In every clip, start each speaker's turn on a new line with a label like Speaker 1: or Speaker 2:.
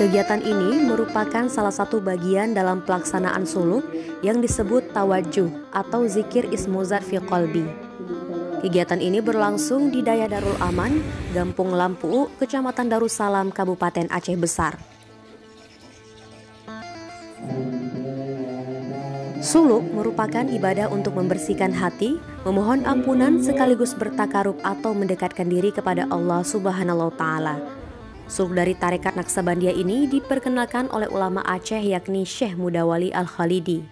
Speaker 1: Kegiatan ini merupakan salah satu bagian dalam pelaksanaan suluk yang disebut tawajuh atau zikir ismuzat fi qalbi. Kegiatan ini berlangsung di Daya Darul Aman, Gampung Lampu, Kecamatan Darussalam, Kabupaten Aceh Besar. Suluk merupakan ibadah untuk membersihkan hati, memohon ampunan sekaligus bertakarub atau mendekatkan diri kepada Allah Subhanahu wa Ta'ala. Suluk dari tarekat Naqsabandiyah ini diperkenalkan oleh ulama Aceh yakni Syekh Mudawali Al-Khalidi.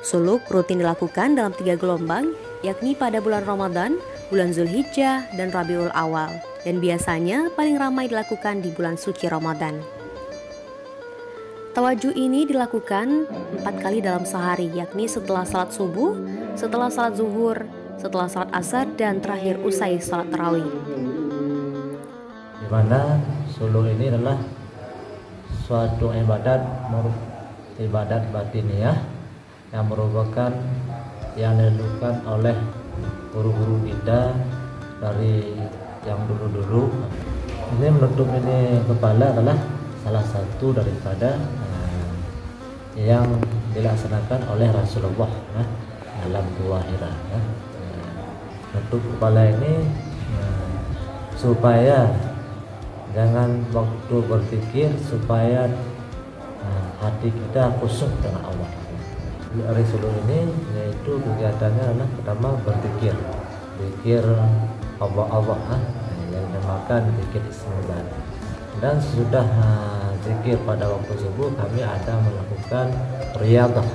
Speaker 1: Suluk rutin dilakukan dalam 3 gelombang, yakni pada bulan Ramadan, bulan Zulhijjah, dan Rabiul Awal, dan biasanya paling ramai dilakukan di bulan suci Ramadan. Tawajuh ini dilakukan 4 kali dalam sehari, yakni setelah salat subuh, setelah salat zuhur, setelah salat asar, dan terakhir usai salat tarawih.
Speaker 2: Di mana suluk ini adalah suatu ibadat batiniah yang merupakan yang dilakukan oleh guru-guru kita dari yang dulu-dulu. Ini menutup ini kepala adalah salah satu daripada yang dilaksanakan oleh Rasulullah dalam dua Hira. Menutup kepala ini supaya jangan waktu berpikir, supaya hati kita khusyuk dengan Allah. Hari suluk ini yaitu kegiatannya adalah pertama berzikir, zikir Allah yang dinamakan zikir ismuzat. Dan sudah zikir pada waktu subuh kami ada melakukan riyadhah.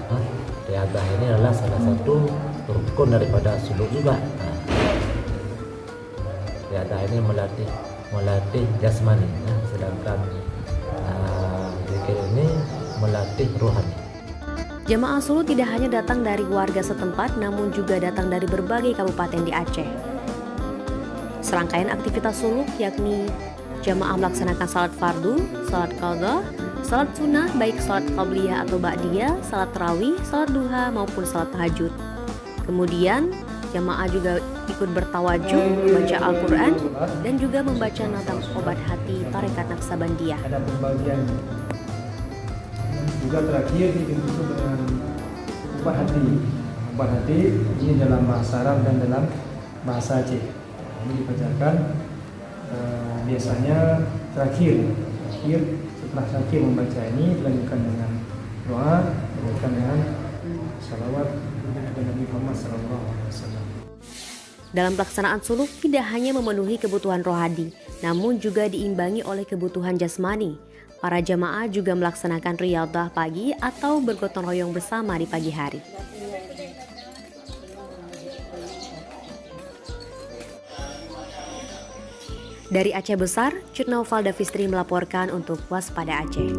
Speaker 2: Riyadhah ini adalah salah satu rukun daripada suluk juga. Riyadhah ini melatih jasmani, sedangkan zikir ini melatih rohani.
Speaker 1: Jamaah suluk tidak hanya datang dari warga setempat, namun juga datang dari berbagai kabupaten di Aceh. Serangkaian aktivitas suluk yakni jamaah melaksanakan salat fardu, salat qadha, salat sunnah baik salat qabliyah atau ba'diyah, salat tarawih, salat duha maupun salat tahajud. Kemudian jamaah juga ikut bertawajuh, membaca Al-Quran, dan juga membaca nazam obat hati tarekat Naqsabandiyah.
Speaker 3: Ada pembagian juga terakhir ditutup dengan obat hati. Obat hati ini dalam bahasa Arab dan dalam bahasa Aceh. Ini dibacakan biasanya terakhir setelah sakit membaca ini dilanjutkan dengan doa, dilanjutkan dengan salawat kepada Nabi Muhammad SAW.
Speaker 1: Dalam pelaksanaan suluk tidak hanya memenuhi kebutuhan rohani, namun juga diimbangi oleh kebutuhan jasmani. Para jamaah juga melaksanakan riyadhah pagi atau bergotong royong bersama di pagi hari. Dari Aceh Besar, Cut Naufal Davistri melaporkan untuk Waspada Aceh.